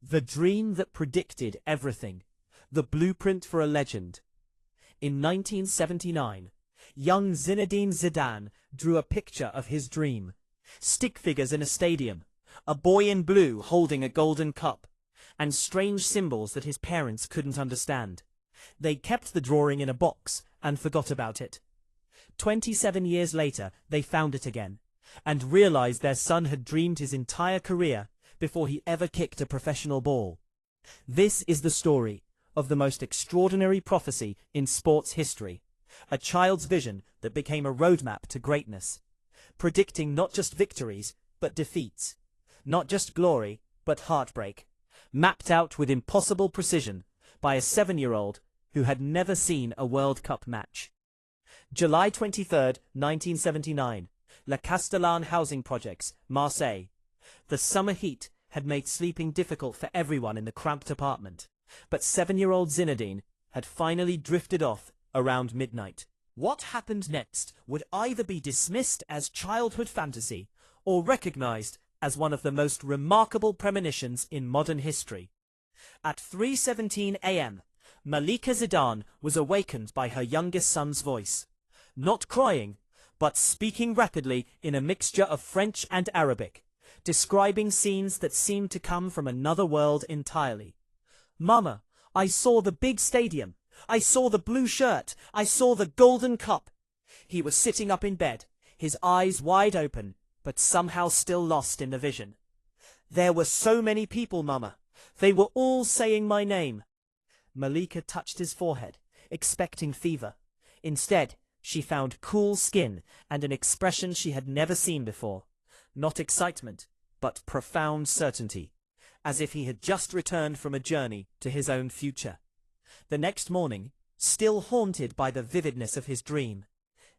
The dream that predicted everything. The blueprint for a legend. In 1979, young Zinedine Zidane drew a picture of his dream. Stick figures in a stadium, a boy in blue holding a golden cup, and strange symbols that his parents couldn't understand. They kept the drawing in a box and forgot about it. 27 years later, they found it again, and realized their son had dreamed his entire career before he ever kicked a professional ball. This is the story of the most extraordinary prophecy in sports history, a child's vision that became a roadmap to greatness, predicting not just victories, but defeats, not just glory, but heartbreak, mapped out with impossible precision by a 7-year-old who had never seen a World Cup match. July 23, 1979, La Castellane Housing Projects, Marseille. The summer heat had made sleeping difficult for everyone in the cramped apartment, but 7-year-old Zinedine had finally drifted off around midnight. What happened next would either be dismissed as childhood fantasy or recognized as one of the most remarkable premonitions in modern history. At 3:17 a.m., Malika Zidane was awakened by her youngest son's voice, not crying, but speaking rapidly in a mixture of French and Arabic, describing scenes that seemed to come from another world entirely. "Mama, I saw the big stadium. I saw the blue shirt. I saw the golden cup." He was sitting up in bed, his eyes wide open, but somehow still lost in the vision. "There were so many people, Mama. They were all saying my name." Malika touched his forehead, expecting fever. Instead, she found cool skin and an expression she had never seen before. Not excitement, but profound certainty, as if he had just returned from a journey to his own future. The next morning, still haunted by the vividness of his dream,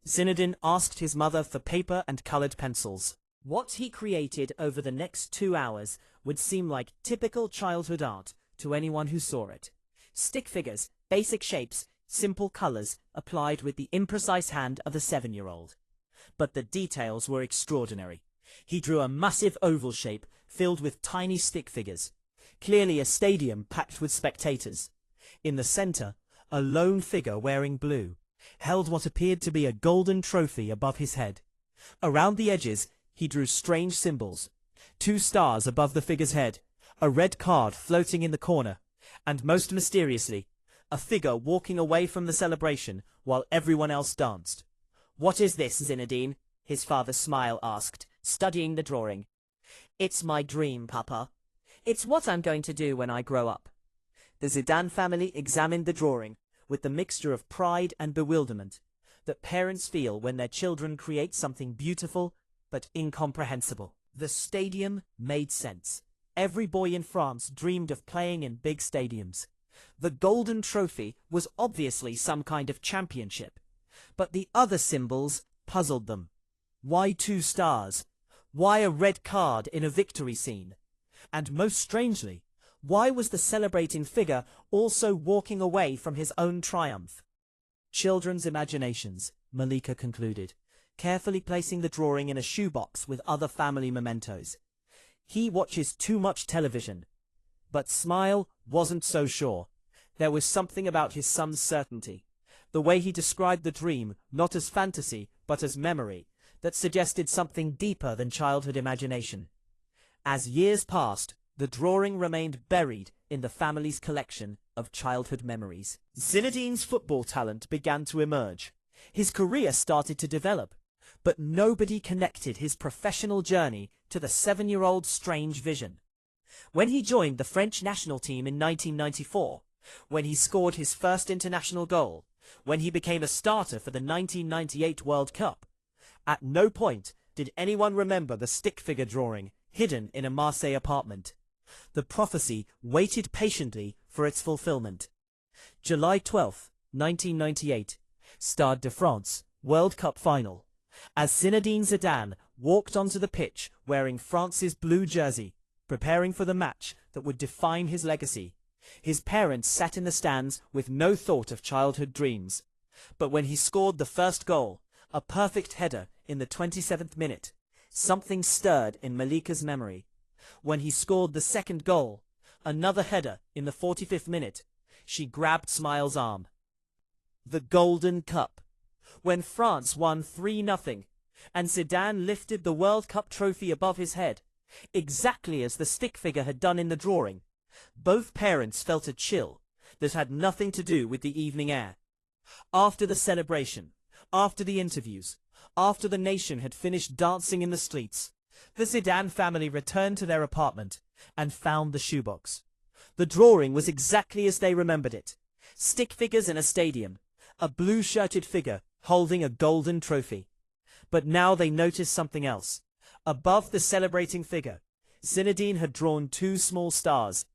Zinedine asked his mother for paper and colored pencils. What he created over the next 2 hours would seem like typical childhood art to anyone who saw it. Stick figures, basic shapes, simple colors, applied with the imprecise hand of a 7-year-old. But the details were extraordinary. He drew a massive oval shape filled with tiny stick figures, clearly a stadium packed with spectators. In the center, a lone figure wearing blue held what appeared to be a golden trophy above his head. Around the edges, he drew strange symbols: 2 stars above the figure's head, a red card floating in the corner, and most mysteriously, a figure walking away from the celebration while everyone else danced. "What is this, Zinedine?" his father Smile asked, studying the drawing. "It's my dream, Papa. It's what I'm going to do when I grow up." The Zidane family examined the drawing with the mixture of pride and bewilderment that parents feel when their children create something beautiful but incomprehensible. The stadium made sense. Every boy in France dreamed of playing in big stadiums. The golden trophy was obviously some kind of championship, but the other symbols puzzled them. Why 2 stars? Why a red card in a victory scene? And most strangely, why was the celebrating figure also walking away from his own triumph? Children's imaginations, Malika concluded, carefully placing the drawing in a shoebox with other family mementos. He watches too much television. But Smile wasn't so sure. There was something about his son's certainty, the way he described the dream not as fantasy but as memory, that suggested something deeper than childhood imagination. As years passed, the drawing remained buried in the family's collection of childhood memories. Zinedine's football talent began to emerge. His career started to develop, but nobody connected his professional journey to the 7-year-old's strange vision. When he joined the French national team in 1994, when he scored his first international goal, when he became a starter for the 1998 World Cup, at no point did anyone remember the stick figure drawing hidden in a Marseille apartment. The prophecy waited patiently for its fulfillment. July 12, 1998, Stade de France, World Cup final. As Zinedine Zidane walked onto the pitch wearing France's blue jersey, preparing for the match that would define his legacy, his parents sat in the stands with no thought of childhood dreams. But when he scored the first goal, a perfect header in the 27th minute, something stirred in Malika's memory. When he scored the second goal, Another header in the 45th minute. She grabbed Smile's arm. The Golden Cup. When France won 3-0, and Zidane lifted the World Cup trophy above his head, exactly as the stick figure had done in the drawing, both parents felt a chill that had nothing to do with the evening air. After the celebration, after the interviews, after the nation had finished dancing in the streets, the Zidane family returned to their apartment and found the shoebox. The drawing was exactly as they remembered it. Stick figures in a stadium, a blue-shirted figure holding a golden trophy. But now they noticed something else. Above the celebrating figure, Zinedine had drawn 2 small stars.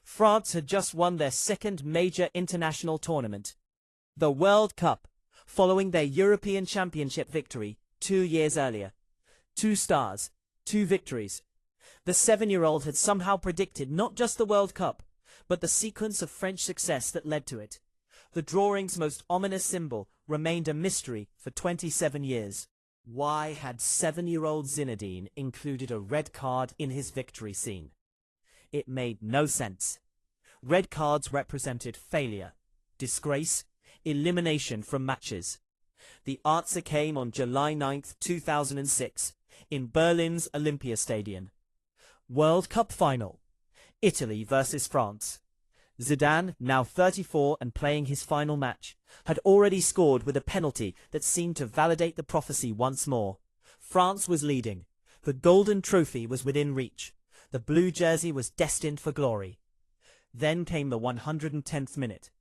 France had just won their second major international tournament, the World Cup, following their European Championship victory 2 years earlier. 2 stars, 2 victories. The 7-year-old had somehow predicted not just the World Cup, but the sequence of French success that led to it. The drawing's most ominous symbol remained a mystery for 27 years. Why had 7-year-old Zinedine included a red card in his victory scene? It made no sense. Red cards represented failure, disgrace, elimination from matches. The answer came on July 9, 2006, in Berlin's Olympia Stadium. World Cup final. Italy versus France. Zidane, now 34 and playing his final match, had already scored with a penalty that seemed to validate the prophecy once more. France was leading. The golden trophy was within reach. The blue jersey was destined for glory. Then came the 110th minute.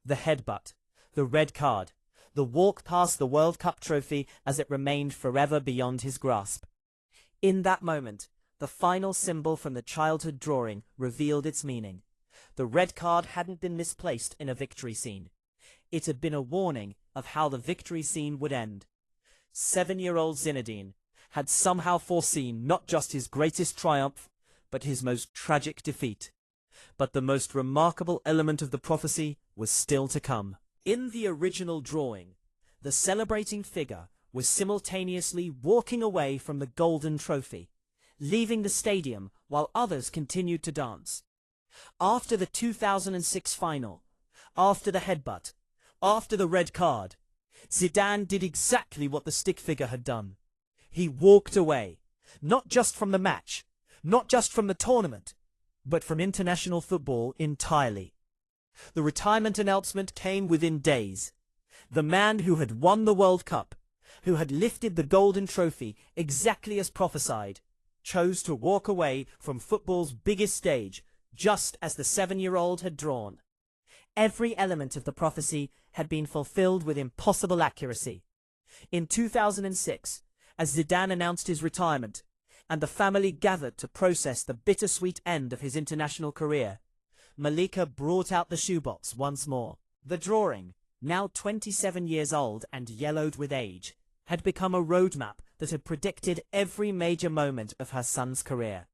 The headbutt. The red card. The walk past the World Cup trophy as it remained forever beyond his grasp. In that moment, the final symbol from the childhood drawing revealed its meaning. The red card hadn't been misplaced in a victory scene. It had been a warning of how the victory scene would end. 7-year-old Zinedine had somehow foreseen not just his greatest triumph, but his most tragic defeat. But the most remarkable element of the prophecy was still to come. In the original drawing, the celebrating figure was simultaneously walking away from the golden trophy, leaving the stadium while others continued to dance. After the 2006 final, after the headbutt, after the red card, Zidane did exactly what the stick figure had done. He walked away, not just from the match, not just from the tournament, but from international football entirely. The retirement announcement came within days. The man who had won the World Cup, who had lifted the golden trophy exactly as prophesied, chose to walk away from football's biggest stage, just as the 7-year-old had drawn. Every element of the prophecy had been fulfilled with impossible accuracy. In 2006, as Zidane announced his retirement, and the family gathered to process the bittersweet end of his international career, Malika brought out the shoebox once more. The drawing, now 27 years old and yellowed with age, had become a roadmap that had predicted every major moment of her son's career.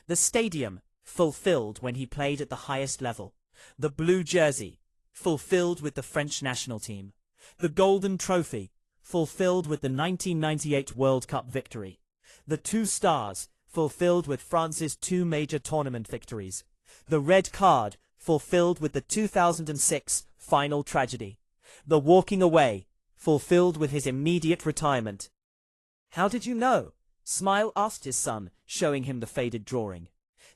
The stadium, fulfilled when he played at the highest level. The blue jersey, fulfilled with the French national team. The golden trophy, fulfilled with the 1998 World Cup victory. The 2 stars, fulfilled with France's 2 major tournament victories. The red card, fulfilled with the 2006 final tragedy. The walking away, fulfilled with his immediate retirement. "How did you know?" Smile asked his son, showing him the faded drawing.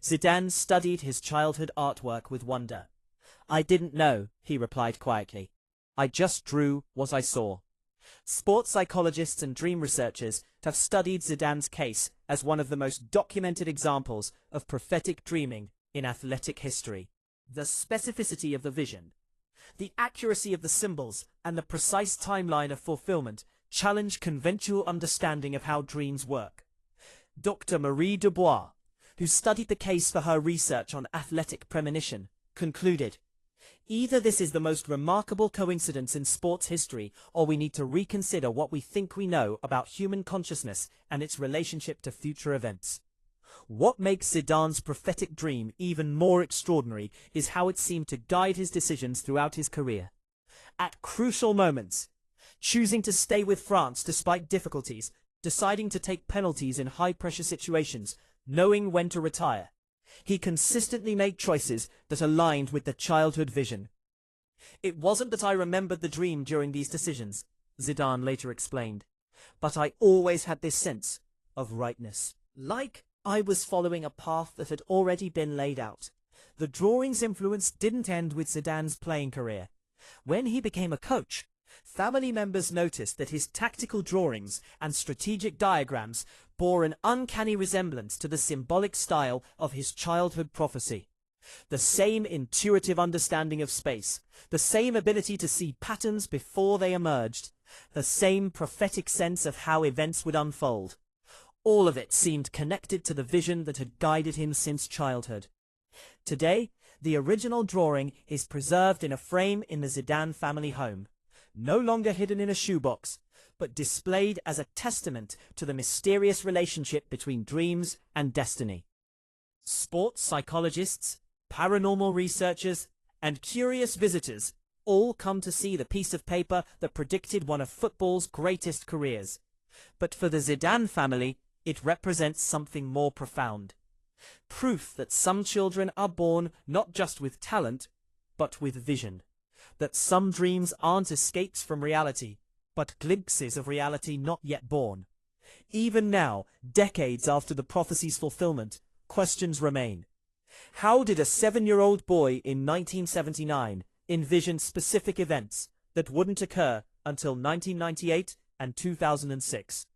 Zidane studied his childhood artwork with wonder. "I didn't know," he replied quietly. "I just drew what I saw." Sports psychologists and dream researchers have studied Zidane's case as one of the most documented examples of prophetic dreaming in athletic history. The specificity of the vision, the accuracy of the symbols, and the precise timeline of fulfillment challenge conventional understanding of how dreams work. Dr. Marie Dubois, who studied the case for her research on athletic premonition, concluded, "Either this is the most remarkable coincidence in sports history, or we need to reconsider what we think we know about human consciousness and its relationship to future events." What makes Zidane's prophetic dream even more extraordinary is how it seemed to guide his decisions throughout his career. At crucial moments, choosing to stay with France despite difficulties, deciding to take penalties in high-pressure situations, knowing when to retire. He consistently made choices that aligned with the childhood vision. It wasn't that I remembered the dream during these decisions, Zidane later explained, but I always had this sense of rightness. Like I was following a path that had already been laid out. The drawing's influence didn't end with Zidane's playing career. When he became a coach, family members noticed that his tactical drawings and strategic diagrams bore an uncanny resemblance to the symbolic style of his childhood prophecy. The same intuitive understanding of space, the same ability to see patterns before they emerged, the same prophetic sense of how events would unfold. All of it seemed connected to the vision that had guided him since childhood. Today, the original drawing is preserved in a frame in the Zidane family home, no longer hidden in a shoebox, but displayed as a testament to the mysterious relationship between dreams and destiny. Sports psychologists, paranormal researchers, and curious visitors all come to see the piece of paper that predicted one of football's greatest careers. But for the Zidane family, it represents something more profound. Proof that some children are born not just with talent, but with vision. That some dreams aren't escapes from reality, but glimpses of reality not yet born. Even now, decades after the prophecy's fulfillment, questions remain. How did a 7-year-old boy in 1979 envision specific events that wouldn't occur until 1998 and 2006?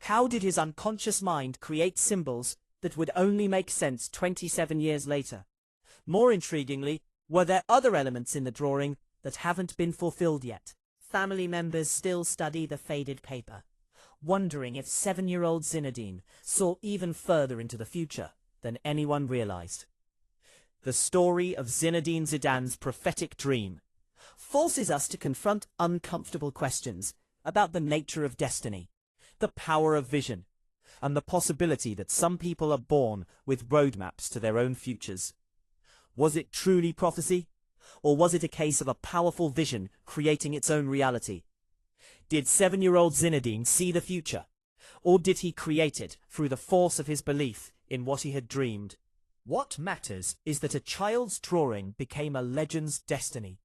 How did his unconscious mind create symbols that would only make sense 27 years later? More intriguingly, were there other elements in the drawing that haven't been fulfilled yet? Family members still study the faded paper, wondering if 7-year-old Zinedine saw even further into the future than anyone realized. The story of Zinedine Zidane's prophetic dream forces us to confront uncomfortable questions about the nature of destiny, the power of vision, and the possibility that some people are born with roadmaps to their own futures. Was it truly prophecy? Or was it a case of a powerful vision creating its own reality? Did 7-year-old Zinedine see the future? Or did he create it through the force of his belief in what he had dreamed? What matters is that a child's drawing became a legend's destiny,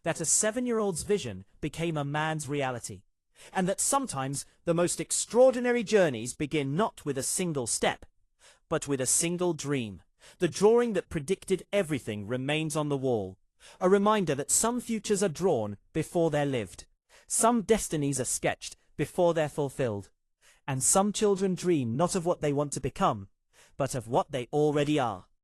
that a 7-year-old's vision became a man's reality, and that sometimes the most extraordinary journeys begin not with a single step, but with a single dream. The drawing that predicted everything remains on the wall, a reminder that some futures are drawn before they're lived, some destinies are sketched before they're fulfilled, and some children dream not of what they want to become, but of what they already are.